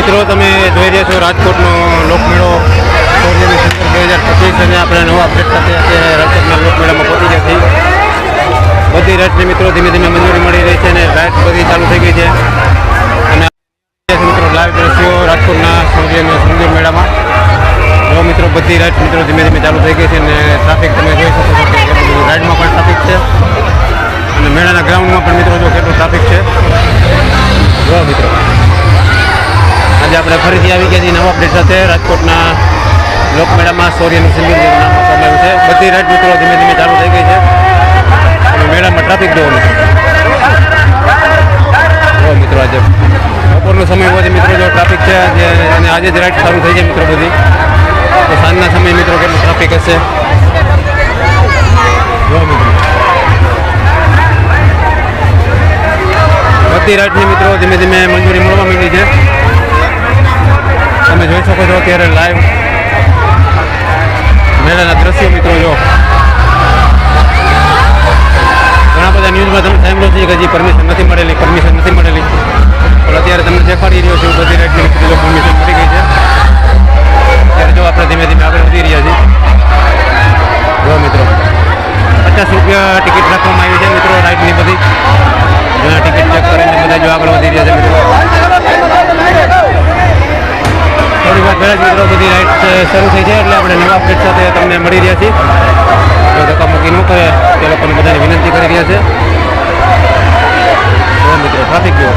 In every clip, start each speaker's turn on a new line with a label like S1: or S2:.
S1: મિત્રો તમે જોઈ રહ્યા છો રાજકોટનો લોકમેળો સૌર્યની શંકર 2025 અને આપણે નવા અપડેટ સાથે અત્યારે રાજકોટના લોકમેળામાં પહોંચી ગયા છીએ. બધી રાઈડની મિત્રો ધીમે ધીમે મંજૂરી મળી રહી છે અને રાઈડ બધી ચાલુ થઈ ગઈ છે. અને મિત્રો લાઈવ દ્રશ્યો રાજકોટના સૌર્યના સુંદર મેળામાં જો મિત્રો બધી રાઈડ મિત્રો ધીમે ધીમે ચાલુ થઈ ગઈ છે અને ટ્રાફિક તમે જોઈ શકો છો કે રાઈડમાં પણ ટ્રાફિક છે અને મેળાના ગ્રાઉન્ડમાં પણ મિત્રો જો કેટલું ટ્રાફિક છે. જો મિત્રો આજે આપણે ફરીથી આવી ગયા છીએ નવા અપડેટ સાથે રાજકોટના લોકમેળામાં સૌર્યનું સિંગલ નામ આપવામાં આવ્યું છે. બધી રાઈડ મિત્રો ધીમે ધીમે ચાલુ થઈ ગઈ છે અને મેળામાં ટ્રાફિક જોવો મિત્રો આજે બપોરનો સમય હોવાથી મિત્રો જો ટ્રાફિક છે અને આજે જ રાઈડ ચાલુ થઈ છે મિત્રો બધી. તો સાંજના સમય મિત્રો કેટલું ટ્રાફિક હશે જો મિત્રો બધી રાઈડની મિત્રો ધીમે ધીમે મંજૂરી મળવા માંડી છે. તમે જોઈ શકો છો અત્યારે લાઈવ મેળાના દ્રશ્યો મિત્રો જો ઘણા બધા ન્યૂઝમાં તમે સાંભળ્યું છે કે હજી પરમિશન નથી મળેલી પણ અત્યારે તમને દેખાડી રહ્યો છું બધી રાઈડની જો પરમિશન મળી ગઈ છે. ત્યારે જો આપણે ધીમે ધીમે આગળ વધી રહ્યા છીએ. જો મિત્રો 50 રૂપિયા ટિકિટ રાખવામાં આવી છે મિત્રો રાઈડની બધી. ટિકિટ ચેક કરીને બધા જો આગળ વધી રહ્યા છે મિત્રો. થોડી વાર પહેલાં જ મિત્રો બધી રાઈડ શરૂ થઈ છે એટલે આપણે નવા અપડેટ સાથે તમને મળી રહ્યા છીએ. જો ધક્કામુક્કી ન કરે તે લોકોને બધાને વિનંતી કરી રહ્યા છે. જો મિત્રો ટ્રાફિક જુઓ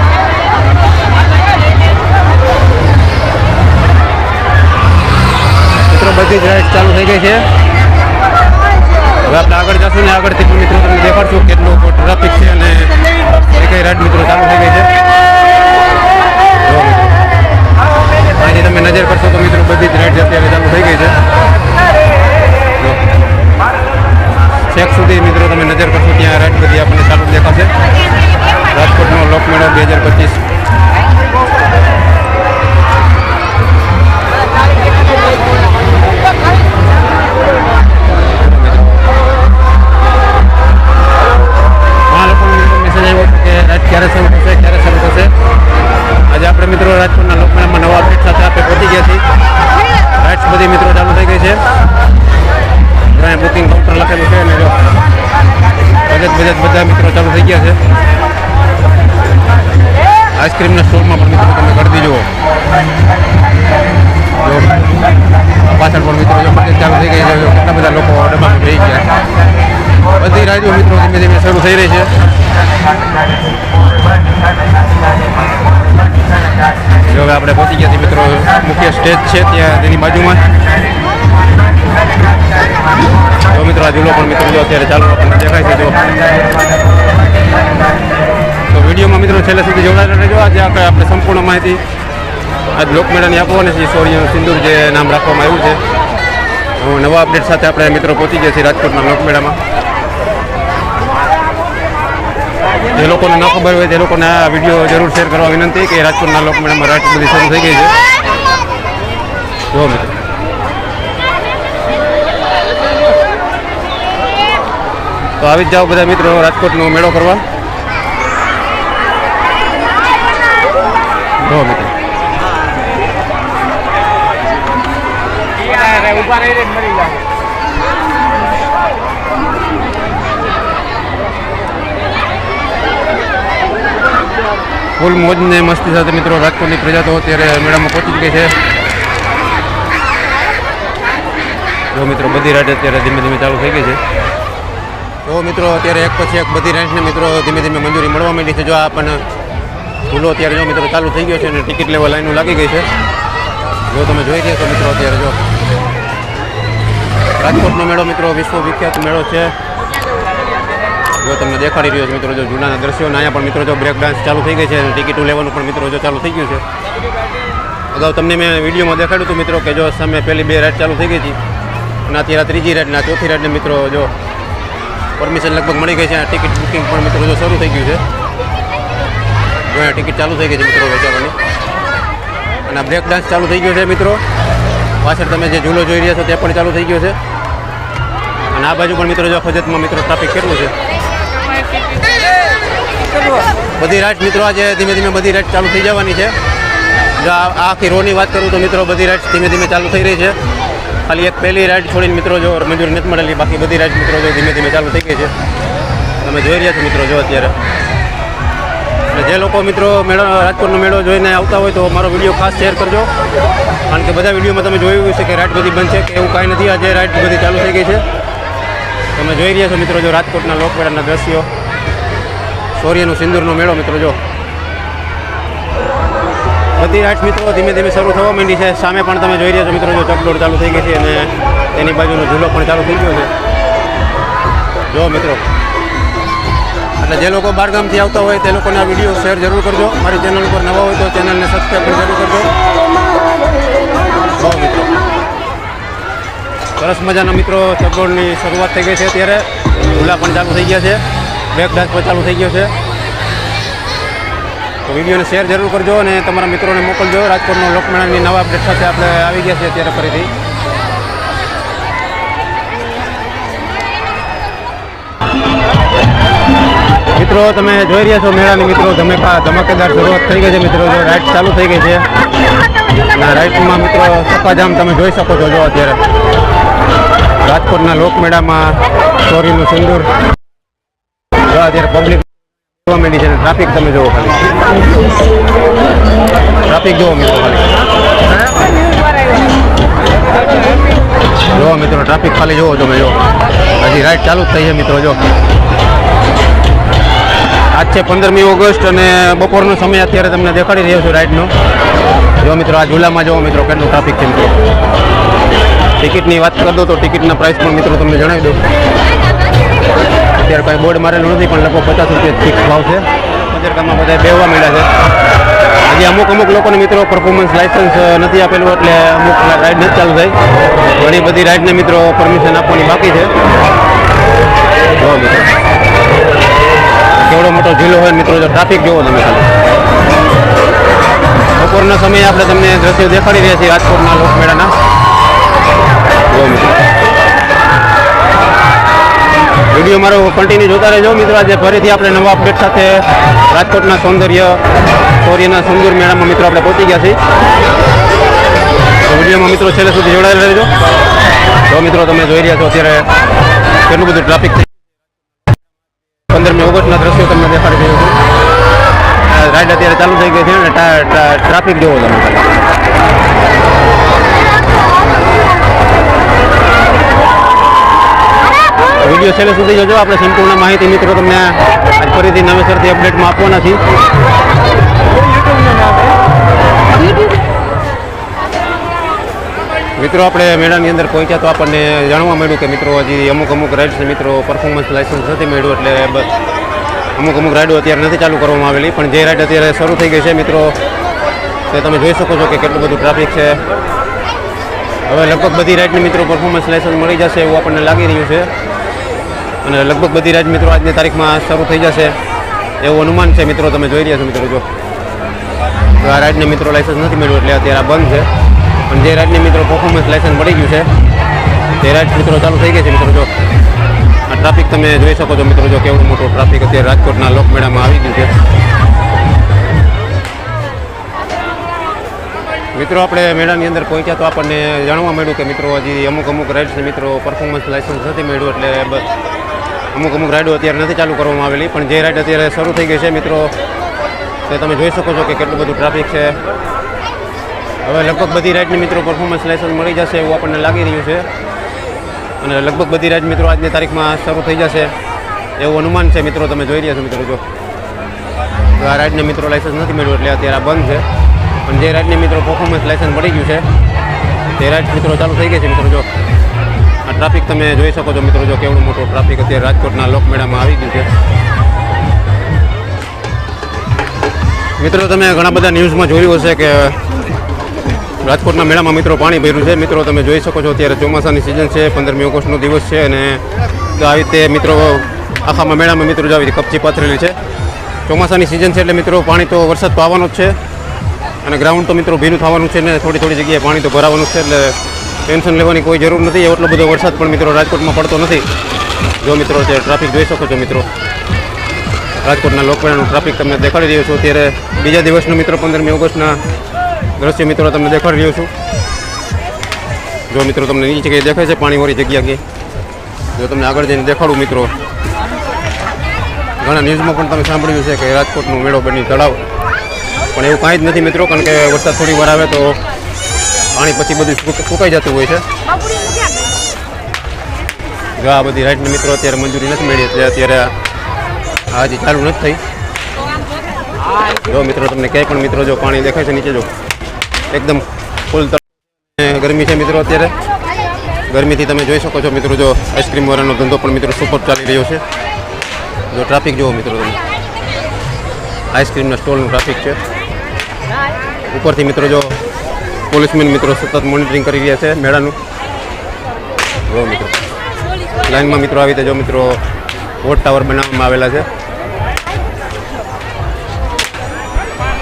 S1: મિત્રો બધી જ રાઈડ ચાલુ થઈ ગઈ છે. હવે આપણે આગળ જશું ને આગળથી પણ મિત્રો તમને દેખાડશું કેટલું ટ્રાફિક છે અને કઈ રાઈડ મિત્રો ચાલુ થઈ ગઈ છે. આજે તમે નજર કરશો તો મિત્રો બધી જ રાઈડ અત્યારે ચાલુ થઈ ગઈ છે. છેક સુધી મિત્રો તમે નજર કરશો ત્યાં રાઈડ બધી આપણને ચાલુ દેખાશે. રાજકોટનો લોકમેળો 2025. ક્યારે શરૂ થશે. આજે આપણે મિત્રો રાજકોટના લોકમેળામાં નવા અપડેટ સાથે આપણે પહોંચી ગયા છીએ. રાઇડ્સ બધી મિત્રો ચાલુ થઈ ગઈ છે. અહીંયા બુકિંગ કાઉન્ટર લખેલું છે અને જો બજેટ બધા મિત્રો ચાલુ થઈ ગયા છે. આઈસ્ક્રીમના સ્ટોરમાં પણ મિત્રો તમે ગળદી જુઓ. પાછળ પણ મિત્રો જો બજેટ ચાલુ થઈ ગઈ છે. કેટલા બધા લોકો ડબ્બામાં રહી ગયા. બધી રાઈડો મિત્રો ધીમે ધીમે શરૂ થઈ રહી છે. જો હવે આપણે પહોંચી ગયા છીએ મિત્રો મુખ્ય સ્ટેજ છે ત્યાં તેની બાજુમાં. જો મિત્રો આ ઝૂલો પણ મિત્રો જો અત્યારે ચાલુ આપણને દેખાય છે. જો તો વિડીયોમાં મિત્રો છેલ્લે સુધી જોડાયેલા રહેજો. આજે આપણે સંપૂર્ણ માહિતી આજ લોકમેળાની આપવાની છે. સૌર્યનું સિંદૂર જે નામ રાખવામાં આવ્યું છે. નવા અપડેટ સાથે આપણે મિત્રો પહોંચી ગયા છીએ રાજકોટના લોકમેળામાં. જે લોકોને ન ખબર હોય તે લોકોને આ વિડીયો જરૂર શેર કરવા વિનંતી કે રાજકોટના લોકમેળામાં રાઈડ બધી શરૂ થઈ ગઈ છે. જો મિત્રો તો આવી જ જાઓ બધા મિત્રો રાજકોટનો મેળો કરવા. જો મિત્રો ફૂલ મોજ ને મસ્તી સાથે મિત્રો રાજકોટની પ્રજા તો અત્યારે મેળામાં પહોંચી ગઈ છે. જો મિત્રો બધી રાઈડ અત્યારે ધીમે ધીમે ચાલુ થઈ ગઈ છે. તો મિત્રો અત્યારે એક પછી એક બધી રાઈડને મિત્રો ધીમે ધીમે મંજૂરી મળવા માંડી છે. જો આ પણ ભૂલો અત્યારે જો મિત્રો ચાલુ થઈ ગયો છે અને ટિકિટ લેવા લાઈનો લાગી ગઈ છે. જો તમે જોઈ રહ્યા છો મિત્રો અત્યારે જો રાજકોટનો મેળો મિત્રો વિશ્વ વિખ્યાત મેળો છે. જો તમને દેખાડી રહ્યો છે મિત્રો જો જૂનાના દ્રશ્યો. અને અહીંયા પણ મિત્રો જો બ્રેક ડાન્સ ચાલુ થઈ ગઈ છે અને ટિકિટો લેવાનું પણ મિત્રો જો ચાલુ થઈ ગયું છે. અગાઉ તમને મેં વિડીયોમાં દેખાડ્યું હતું મિત્રો કે જો સામે પહેલી 2 રાઈડ ચાલુ થઈ ગઈ હતી અને અત્યારે ત્રીજી રાઈડ અને ચોથી રાઈડને મિત્રો જો પરમિશન લગભગ મળી ગઈ છે. આ ટિકિટ બુકિંગ પણ મિત્રો જો શરૂ થઈ ગયું છે. જો અહીંયા ટિકિટ ચાલુ થઈ ગઈ છે મિત્રો વેચાવાની. અને આ બ્રેક ડાન્સ ચાલુ થઈ ગયો છે મિત્રો. પાછળ તમે જે ઝૂલો જોઈ રહ્યા છો તે પણ ચાલુ થઈ ગયો છે. અને આ બાજુ પણ મિત્રો જો ફજતમાં મિત્રો ટ્રાફિક કેટલું છે. બધી રાઈડ મિત્રો આજે ધીમે ધીમે બધી રાઈડ ચાલુ થઈ જવાની છે. જો આ આખી રોની વાત કરું તો મિત્રો બધી રાઇડ્સ ધીમે ધીમે ચાલુ થઈ રહી છે. ખાલી એક પહેલી રાઇડ છોડીને મિત્રો જો મંજૂરી નથી મળેલી, બાકી બધી રાઇડ મિત્રો જો ધીમે ધીમે ચાલુ થઈ ગઈ છે. તમે જોઈ રહ્યા છો મિત્રો જો અત્યારે. એટલે જે લોકો મિત્રો મેળો રાજકોટનો મેળો જોઈને આવતા હોય તો મારો વિડીયો ખાસ શેર કરજો, કારણ કે બધા વિડીયોમાં તમે જોયું છે કે રાઇડ બધી બંધ છે કે એવું કાંઈ નથી. આજે રાઇડ બધી ચાલુ થઈ ગઈ છે. તમે જોઈ રહ્યા છો મિત્રો જો રાજકોટના લોકમેળાના દ્રશ્યો, શૌર્યનું સિંદૂરનો મેળો મિત્રો જો. બધી રાઇડ્સ મિત્રો ધીમે ધીમે શરૂ થવા માંડી છે. સામે પણ તમે જોઈ રહ્યા છો મિત્રો જો ચકડોળ ચાલુ થઈ ગઈ છે અને તેની બાજુનો ઝૂલો પણ ચાલુ થઈ ગયો છે જો મિત્રો. એટલે જે લોકો બહારગામથી આવતા હોય તે લોકોને આ વિડીયો શેર જરૂર કરજો. મારી ચેનલ ઉપર નવા હોય તો ચેનલને સબસ્ક્રાઈબ પણ જરૂર કરજો જો મિત્રો. સરસ મજાના મિત્રો ચકડોળની શરૂઆત થઈ ગઈ છે. અત્યારે ઝૂલા પણ ચાલુ થઈ ગયા છે, બ્રેક ડાન્સ પણ ચાલુ થઈ ગયો છે. તો વિડીયોને શેર જરૂર કરજો અને તમારા મિત્રોને મોકલજો. રાજકોટનો લોકમેળાની નવા અપડેટ સાથે આપણે આવી ગયા છીએ અત્યારે ફરીથી. મિત્રો તમે જોઈ રહ્યા છો મેળાની મિત્રો ધમાકેદાર શરૂઆત થઈ ગઈ છે મિત્રો. જો રાઇડ ચાલુ થઈ ગઈ છે અને રાઇડમાં મિત્રો ચક્કાજામ તમે જોઈ શકો છો જો અત્યારે. રાજકોટના લોકમેળામાં શૌર્યનું સિંદૂર જો અત્યારે પબ્લિક જોવા માંડી છે. ટ્રાફિક તમે જુઓ, ખાલી ટ્રાફિક જુઓ મિત્રો. ખાલી જુઓ મિત્રો, ટ્રાફિક ખાલી જુઓ તમે જો. હજી રાઇડ ચાલુ જ થઈ છે મિત્રો જો. આજ છે 15મી ઓગસ્ટ અને બપોરનો સમય અત્યારે તમને દેખાડી રહ્યો છું રાઇડનો. જો મિત્રો આ ઝૂલામાં જુઓ મિત્રો કેટલું ટ્રાફિક છે મિત્રો. ટિકિટની વાત કરી દો તો ટિકિટના પ્રાઇસ પણ મિત્રો તમને જણાવી દઉં. અત્યારે કંઈ બોર્ડ મારેલું નથી પણ લગભગ 50 રૂપિયા ફિક્સ ભાવ છે. બજારમાં બધા બેહવા મળ્યા છે. હજી અમુક લોકોને મિત્રો પરફોર્મન્સ લાઇસન્સ નથી આપેલું એટલે અમુક રાઇડ નથી ચાલુ થઈ. ઘણી બધી રાઇડને મિત્રો પરમિશન આપવાની બાકી છે જો મિત્રો. કેવડો મોટો ઝીલો હોય મિત્રો જો. ટ્રાફિક જોવો તમે ખાલી. બપોરના સમયે આપણે તમને દ્રશ્યો દેખાડી રહ્યા છીએ રાજકોટના લોકમેળાના જો મિત્રો. વિડીયો મારો કન્ટિન્યુ જોતા રહેજો મિત્રો. આજે ફરીથી આપણે નવા અપડેટ સાથે રાજકોટના શૌર્યના સિંદૂર મેળામાં મિત્રો આપણે પહોંચી ગયા છીએ. તો વિડીયોમાં મિત્રો છેલ્લે સુધી જોડાયેલા રહેજો. તો મિત્રો તમે જોઈ રહ્યા છો અત્યારે કેટલું બધું ટ્રાફિક થઈ. 15મી ઓગસ્ટના દ્રશ્યો તમને દેખાડી રહ્યો છું. રાઇડ અત્યારે ચાલુ થઈ ગઈ છે અને ટ્રાફિક જોવો તમે. વિડીયો છેલ્લે સુધી જોજો. આપણે સંપૂર્ણ માહિતી મિત્રો તમને આજ ફરીથી નવેસરથી અપડેટમાં આપવાના છીએ. મિત્રો આપણે મેળાની અંદર પહોંચ્યા તો આપણને જાણવા મળ્યું કે મિત્રો હજી અમુક રાઇડ્સને મિત્રો પરફોર્મન્સ લાઇસન્સ નથી મળ્યું એટલે અમુક રાઇડો અત્યારે નથી ચાલુ કરવામાં આવેલી. પણ જે રાઇડ અત્યારે શરૂ થઈ ગઈ છે મિત્રો તે તમે જોઈ શકો છો કે કેટલું બધું ટ્રાફિક છે. હવે લગભગ બધી રાઇડની મિત્રો પરફોર્મન્સ લાઇસન્સ મળી જશે એવું આપણને લાગી રહ્યું છે અને લગભગ બધી રાઇડ મિત્રો આજની તારીખમાં શરૂ થઈ જશે એવું અનુમાન છે મિત્રો. તમે જોઈ રહ્યા છો મિત્રો જો. આ રાઇડને મિત્રો લાઇસન્સ નથી મળ્યું એટલે અત્યારે આ બંધ છે. પણ જે રાઇડની મિત્રો પરફોર્મન્સ લાઇસન્સ મળી ગયું છે તે રાઇડ મિત્રો ચાલુ થઈ ગઈ છે મિત્રો જો. આ ટ્રાફિક તમે જોઈ શકો છો મિત્રો જો. કેવું મોટું ટ્રાફિક અત્યારે રાજકોટના લોકમેળામાં આવી ગયું છે મિત્રો. આપણે મેળાની અંદર પહોંચ્યા તો આપણને જાણવા મળ્યું કે મિત્રો હજી અમુક રાઇડ્સને મિત્રો પરફોર્મન્સ લાઇસન્સ નથી મળ્યું એટલે અમુક રાઇડો અત્યારે નથી ચાલુ કરવામાં આવેલી. પણ જે રાઇડ અત્યારે શરૂ થઈ ગઈ છે મિત્રો તે તમે જોઈ શકો છો કે કેટલું બધું ટ્રાફિક છે. હવે લગભગ બધી રાઇડની મિત્રો પરફોર્મન્સ લાઇસન્સ મળી જશે એવું આપણને લાગી રહ્યું છે અને લગભગ બધી રાઇડ મિત્રો આજની તારીખમાં શરૂ થઈ જશે એવું અનુમાન છે મિત્રો. તમે જોઈ રહ્યા છો મિત્રો જો. આ રાઇડને મિત્રો લાઇસન્સ નથી મળ્યું એટલે અત્યારે આ બંધ છે. પણ જે રાઇડની મિત્રો પરફોર્મન્સ લાઇસન્સ મળી ગયું છે તે રાઇડ મિત્રો ચાલુ થઈ ગઈ છે મિત્રો જો. આ ટ્રાફિક તમે જોઈ શકો છો મિત્રો જો. કેવડું મોટું ટ્રાફિક અત્યારે રાજકોટના લોકમેળામાં આવી ગયું છે મિત્રો. તમે ઘણા બધા ન્યૂઝમાં જોયું હશે કે રાજકોટના મેળામાં મિત્રો પાણી ભર્યું છે મિત્રો. તમે જોઈ શકો છો અત્યારે ચોમાસાની સિઝન છે, 15મી ઓગસ્ટનો દિવસ છે અને આવી રીતે મિત્રો આખામાં મેળામાં મિત્રો આવી કપચી પાથરેલી છે. ચોમાસાની સિઝન છે એટલે મિત્રો પાણી તો વરસાદ તો આવવાનો જ છે અને ગ્રાઉન્ડ તો મિત્રો ભીનું થવાનું છે ને થોડી જગ્યાએ પાણી તો ભરાવાનું છે એટલે ટેન્શન લેવાની કોઈ જરૂર નથી. એટલો બધો વરસાદ પણ મિત્રો રાજકોટમાં પડતો નથી. જો મિત્રો અત્યારે ટ્રાફિક જોઈ શકો છો મિત્રો. રાજકોટના લોકમેળાનું ટ્રાફિક તમને દેખાડી રહ્યો છું અત્યારે બીજા દિવસનો મિત્રો 15મી ઓગસ્ટના દ્રશ્ય મિત્રો તમને દેખાડી રહ્યો છું. જો મિત્રો તમને નીચે કંઈ દેખાય છે પાણીવાળી જગ્યા કે જો તમને આગળ જઈને દેખાડું મિત્રો, ઘણા ન્યૂઝમાં પણ તમે સાંભળ્યું છે કે રાજકોટનું મેળો બની તળાવ, પણ એવું કાંઈ જ નથી મિત્રો, કારણ કે વરસાદ થોડી વાર આવે તો પાણી પછી બધું સુકાઈ જતું હોય છે. જો આ બધી રાઈડની મિત્રો અત્યારે મંજૂરી નથી મળી એટલે અત્યારે આ હજી ચાલુ નથી થઈ. જો મિત્રો તમને ક્યાંય પણ મિત્રો જો પાણી દેખાય છે નીચે, જો એકદમ ફૂલ ગરમી છે મિત્રો. અત્યારે ગરમીથી તમે જોઈ શકો છો મિત્રો, જો આઈસ્ક્રીમ વાળાનો ધંધો પણ મિત્રો સુપર ચાલી રહ્યો છે. જો ટ્રાફિક જુઓ મિત્રો તમે, આઈસ્ક્રીમના સ્ટોલનું ટ્રાફિક છે. ઉપરથી મિત્રો જો પોલીસમેન મિત્રો સતત મોનિટરિંગ કરી રહ્યા છે મેળાનું. જો મિત્રો લાઈનમાં મિત્રો આવી રીતે જો મિત્રો વોટ ટાવર બનાવવામાં આવેલા છે.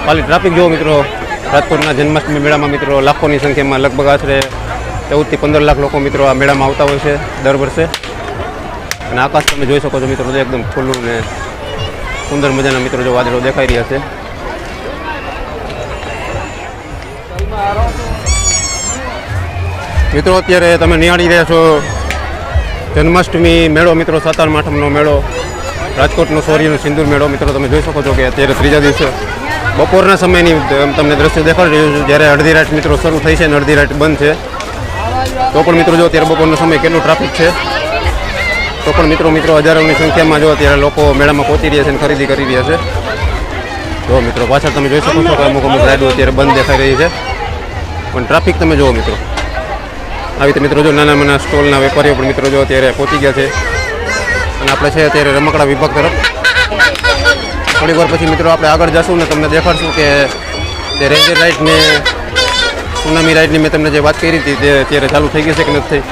S1: ખાલી ટ્રાફિક જુઓ મિત્રો, રાજકોટના જન્માષ્ટમી મેળામાં મિત્રો લાખોની સંખ્યામાં લગભગ આશરે 14 થી 15 લાખ લોકો મિત્રો આ મેળામાં આવતા હોય છે દર વર્ષે. અને આકાશ તમે જોઈ શકો છો મિત્રો, એકદમ ખુલ્લું ને સુંદર મજાના મિત્રો જો વાદળો દેખાઈ રહ્યા છે. મિત્રો અત્યારે તમે નિહાળી રહ્યા છો જન્માષ્ટમી મેળો મિત્રો, સાતમ આઠમનો મેળો, રાજકોટનો શૌર્યનો સિંદૂર મેળો મિત્રો. તમે જોઈ શકો છો કે અત્યારે ત્રીજા દિવસે બપોરના સમયની તમને દ્રશ્ય દેખાડી રહ્યું છું, જ્યારે અડધી રાત મિત્રો શરૂ થઈ છે અને અડધી રાત બંધ છે. તો પણ મિત્રો જો અત્યારે બપોરનો સમય કેટલું ટ્રાફિક છે, તો પણ મિત્રો હજારોની સંખ્યામાં જો અત્યારે લોકો મેળામાં પહોંચી રહ્યા છે અને ખરીદી કરી રહ્યા છે. જો મિત્રો પાછળ તમે જોઈ શકો છો કે અમુક રાઈડો અત્યારે બંધ દેખાઈ રહી છે, પણ ટ્રાફિક તમે જુઓ મિત્રો. આવી રીતે મિત્રો જો નાના નાના સ્ટોલના વેપારીઓ પણ મિત્રો જો અત્યારે પહોંચી ગયા છે. અને આપણે છે અત્યારે રમકડા વિભાગ તરફ. થોડી વાર પછી મિત્રો આપણે આગળ જશું ને તમને દેખાડશું કે તે રેન્જર રાઇડને સુનામી રાઇડની મેં તમને જે વાત કરી હતી તે અત્યારે ચાલુ થઈ ગઈ છે કે નથી થઈ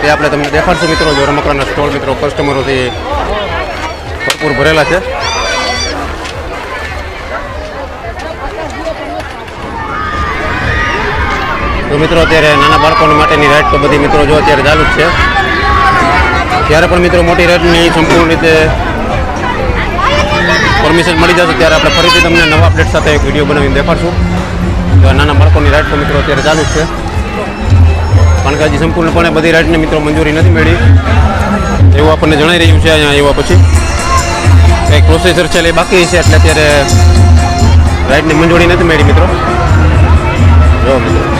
S1: તે આપણે તમને દેખાડશું મિત્રો. જો રમકડાના સ્ટોલ મિત્રો કસ્ટમરોથી ભરપૂર ભરેલા છે. તો મિત્રો અત્યારે નાના બાળકો માટેની રાઇડ તો બધી મિત્રો જો અત્યારે ચાલુ જ છે. ત્યારે પણ મિત્રો મોટી રાઇડની સંપૂર્ણ રીતે પરમિશન મળી જશે ત્યારે આપણે ફરીથી તમને નવા અપડેટ સાથે એક વિડીયો બનાવીને દેખાડશું. તો નાના બાળકોની રાઇડ તો મિત્રો અત્યારે ચાલુ જ છે, કારણ કે હજી સંપૂર્ણપણે બધી રાઇડને મિત્રો મંજૂરી નથી મળી એવું આપણને જણાઈ રહ્યું છે. અહીંયા આવ્યા પછી કંઈક પ્રોસેસર છે એ બાકી છે એટલે અત્યારે રાઇડની મંજૂરી નથી મળી મિત્રો. જો મિત્રો